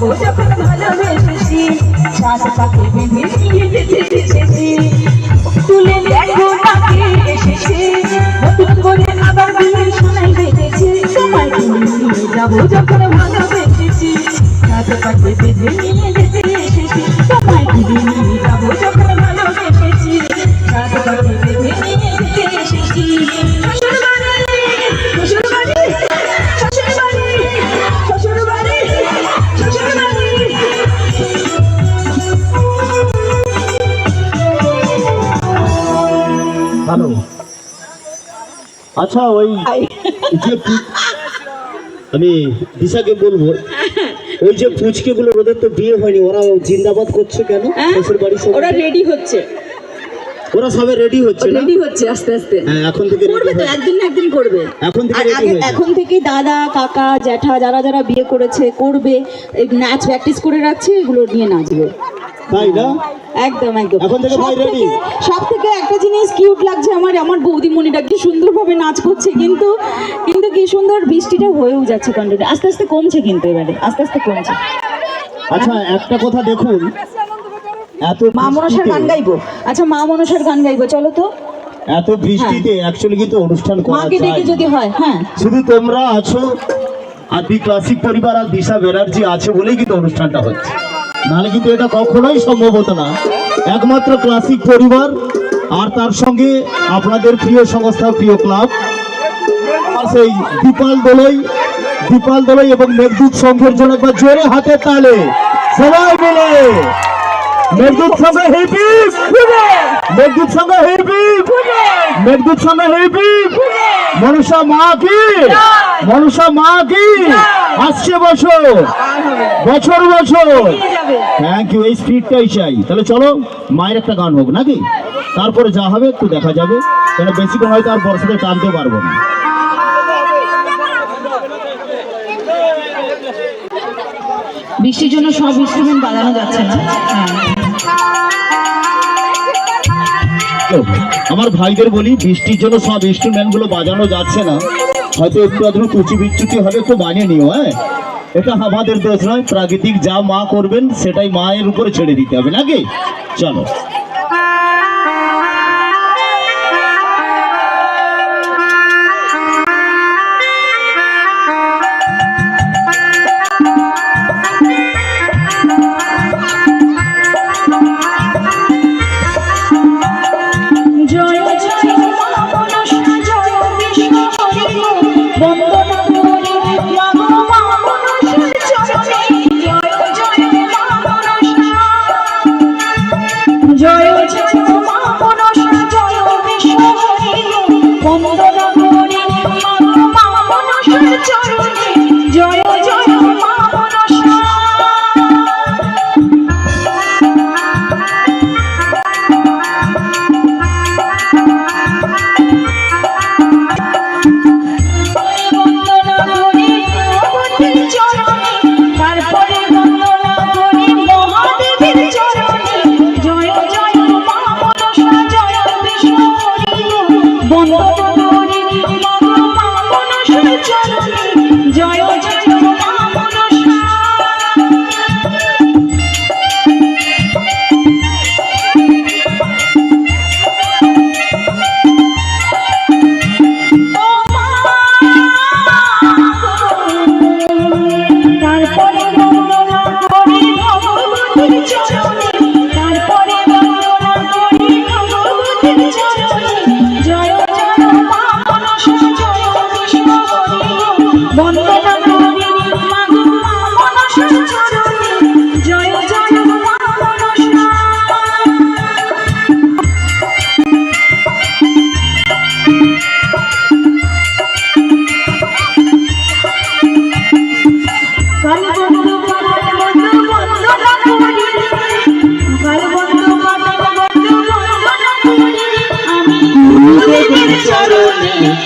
যাবো যখন ভালোবেসেছি সাত পাখি বেঁধে নিয়ে যেতেছি তুলে দেখো তাকে এসেছে নতুন করে আবার বিয়ের শোনাই বেঁধেছে সময় নিয়ে যাবো যখন ভালোবেসেছি সাত পাখি বেঁধে নিয়ে যেতে এসেছি সময় নিয়ে যাবো যখন ভালোবেসেছি সাত পাখি বেঁধে নিয়ে যেতে এসেছি হ্যালো আচ্ছা ওই যে আমি দিশাকে বলবো ওই যে পুচকেগুলো ওদের তো বিয়ে হয়নি ওরা জিন্দাবাদ করছে কেন শ্বশুর বাড়ি ওরা রেডি হচ্ছে ওরা সবাই রেডি হচ্ছে রেডি হচ্ছে আস্তে আস্তে হ্যাঁ এখন থেকে করবে তো একদিন না একদিন করবে এখন থেকে এখন থেকে দাদা কাকা জ্যাঠা যারা যারা বিয়ে করেছে করবে নাচ প্র্যাকটিস করে রাখছে এগুলো নিয়ে নাচবে তাই না একদম একদম এখন থেকে ভাই রেডি সব থেকে একটা জিনিস কিউট লাগছে আমার বৌদিমণিটা কি সুন্দরভাবে নাচ করছে কিন্তু কি সুন্দর বৃষ্টিটা হয়েও যাচ্ছে কন্টিনিউ আস্তে আস্তে কমছে কিন্তু এবারে আস্তে আস্তে কমছে আচ্ছা একটা কথা দেখুন এত মা মনসার গান গাইবো আচ্ছা মা মনসার গান গাইবো চলো তো এত বৃষ্টিতে অ্যাকচুয়ালি কিন্তু অনুষ্ঠান করা মাকে ডেকে যদি হয় হ্যাঁ শুধু তোমরা আছো আর দি ক্লাসিক পরিবার আর দিশা ব্যানার্জি আছে বলেই কিন্তু অনুষ্ঠানটা হচ্ছে নাহলে কিন্তু এটা কখনোই সম্ভব হতো না একমাত্র ক্লাসিক পরিবার আর তার সঙ্গে আপনাদের প্রিয় সংস্থা প্রিয় ক্লাব আর সেই দীপাল দোলই এবং মেঘদূত সংঘের জন্য একবার জোরে হাতের তালে সবাই মিলে মেঘদূত সঙ্গে হেপি মেঘদূত সঙ্গে হেপি মেঘদূত সঙ্গে হেপি মনসা মা কি আসছে বছর বছর থ্যাংক ইউ এই স্পিডটাই চাই তাহলে চলো মায়ের একটা গান হোক নাকি তারপরে যা হবে একটু দেখা যাবে কারণ বেশিক্ষণ হয়তো আর বর্ষাতে টানতে পারবো না বৃষ্টির জন্য সব ইনস্ট্রুমেন্ট বাজানো যাচ্ছে না আমার ভাইদের বলি বৃষ্টির জন্য সব ইনস্ট্রুমেন্ট গুলো বাজানো যাচ্ছে না হয়তো একটু আধটু কুচি বিচ্যুতি হবে একটু বানিয়ে নিও হ্যাঁ এটা আমাদের দোষ নয় প্রাকৃতিক যা মা করবেন সেটাই মায়ের উপরে ছেড়ে দিতে হবে নাকি চলো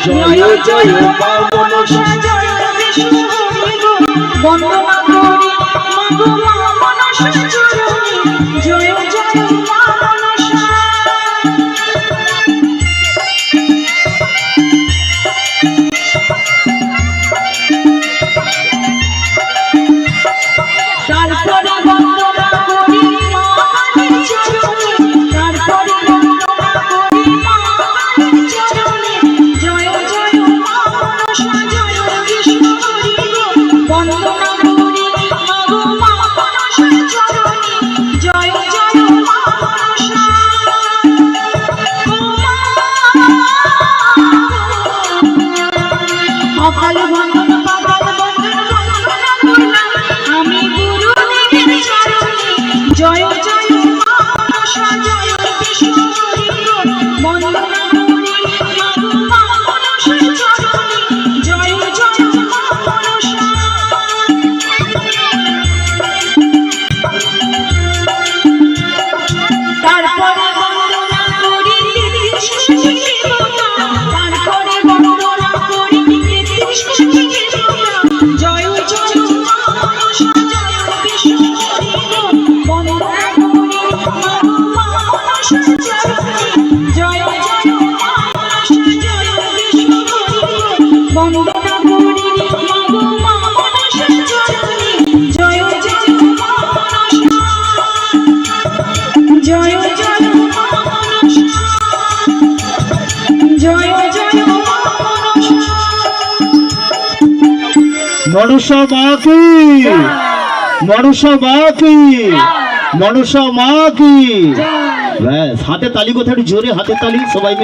জয় জয় মা মনসা জয় বিষ্ণু বন্দনা করি মাগো মা মনসা চরণে জয় জয় মা মনসা তার বন্দনা করি মাগো মা মনসা জননী জয় জয় মা মনসা জয় জয় মা মনসা জয় জয় মা মনসা মনসা মা কি, মনসা মা কি, মনসা মা কি। ব্যাস, হাতে তালি কোথায়, জোরে হাতে তালি সবাই মিলে।